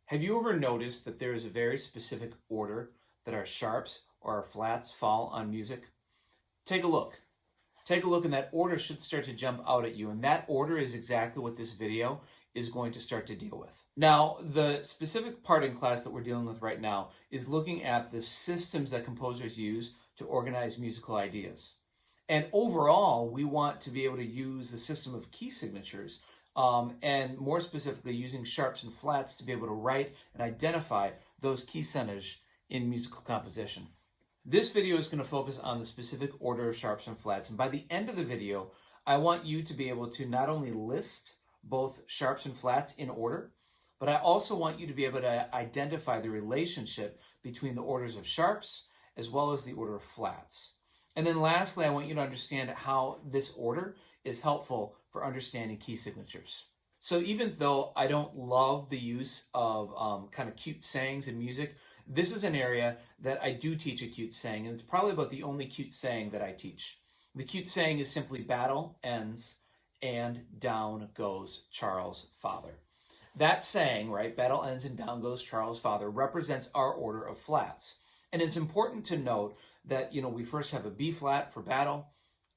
Have you ever noticed that there is a very specific order that our sharps or our flats fall on music? Take a look. Take a look, and that order should start to jump out at you. And that order is exactly what this video is going to start to deal with. Now, the specific part in class that we're dealing with right now is looking at the systems that composers use to organize musical ideas. And overall, we want to be able to use the system of key signatures, and more specifically using sharps and flats to be able to write and identify those key centers in musical composition. This video is going to focus on the specific order of sharps and flats, and by the end of the video, I want you to be able to not only list both sharps and flats in order, but I also want you to be able to identify the relationship between the orders of sharps as well as the order of flats. And then lastly, I want you to understand how this order is helpful for understanding key signatures. So even though I don't love the use of kind of cute sayings in music, this is an area that I do teach a cute saying, and it's probably about the only cute saying that I teach. The cute saying is simply battle ends and down goes Charles' father. That saying, right, battle ends and down goes Charles' father, represents our order of flats. And it's important to note that, we first have a B flat for battle,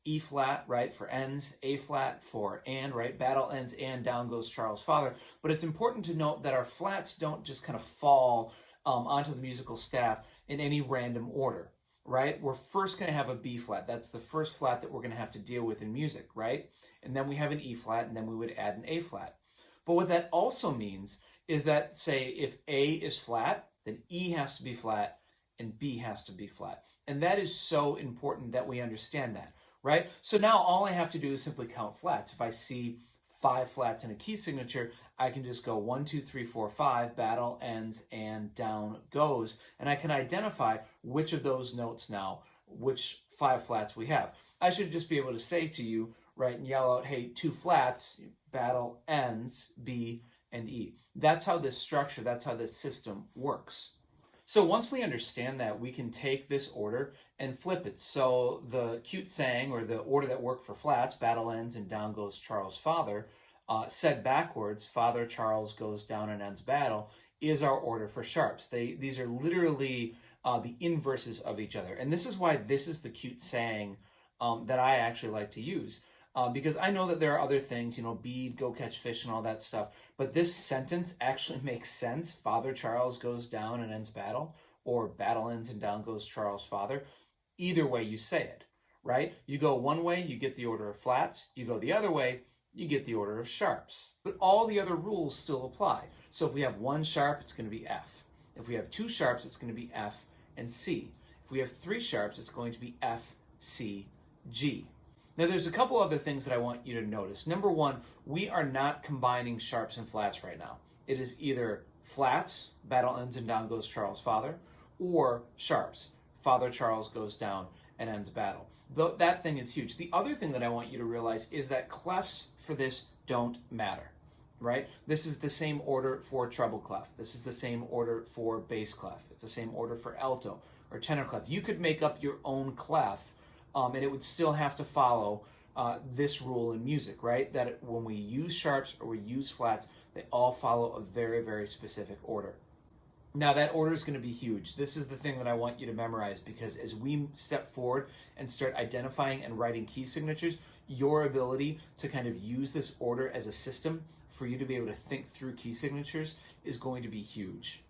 E flat, right, for ends, A flat for and, right, battle ends and down goes Charles' father. But it's important to note that our flats don't just kind of fall onto the musical staff in any random order, right? We're first going to have a B flat. That's the first flat that we're going to have to deal with in music, right? And then we have an E flat, and then we would add an A flat. But what that also means is that, say, if A is flat, then E has to be flat, and B has to be flat. And that is so important that we understand that, right? So now all I have to do is simply count flats. If I see 5 flats in a key signature, I can just go 1, 2, 3, 4, 5, battle ends and down goes, and I can identify which of those notes now, which 5 flats we have. I should just be able to say to you, right, and yell out, hey, 2 flats, battle ends, B and E. That's how this structure, that's how this system works. So once we understand that, we can take this order and flip it. So the cute saying, or the order that worked for flats, battle ends and down goes Charles' father, said backwards, father Charles goes down and ends battle, is our order for sharps. These are literally the inverses of each other. And this is why this is the cute saying that I actually like to use. Because I know that there are other things, bead, go catch fish, and all that stuff. But this sentence actually makes sense. Father Charles goes down and ends battle, or battle ends and down goes Charles' father. Either way you say it, right? You go one way, you get the order of flats. You go the other way, you get the order of sharps. But all the other rules still apply. So if we have 1 sharp, it's going to be F. If we have 2 sharps, it's going to be F and C. If we have 3 sharps, it's going to be F, C, G. Now, there's a couple other things that I want you to notice. Number one, we are not combining sharps and flats right now. It is either flats, battle ends and down goes Charles' father, or sharps, father Charles goes down and ends battle. That thing is huge. The other thing that I want you to realize is that clefs for this don't matter, right? This is the same order for treble clef. This is the same order for bass clef. It's the same order for alto or tenor clef. You could make up your own clef, and it would still have to follow this rule in music, right? That when we use sharps or we use flats, they all follow a very, very specific order. Now, that order is going to be huge. This is the thing that I want you to memorize, because as we step forward and start identifying and writing key signatures, your ability to kind of use this order as a system for you to be able to think through key signatures is going to be huge.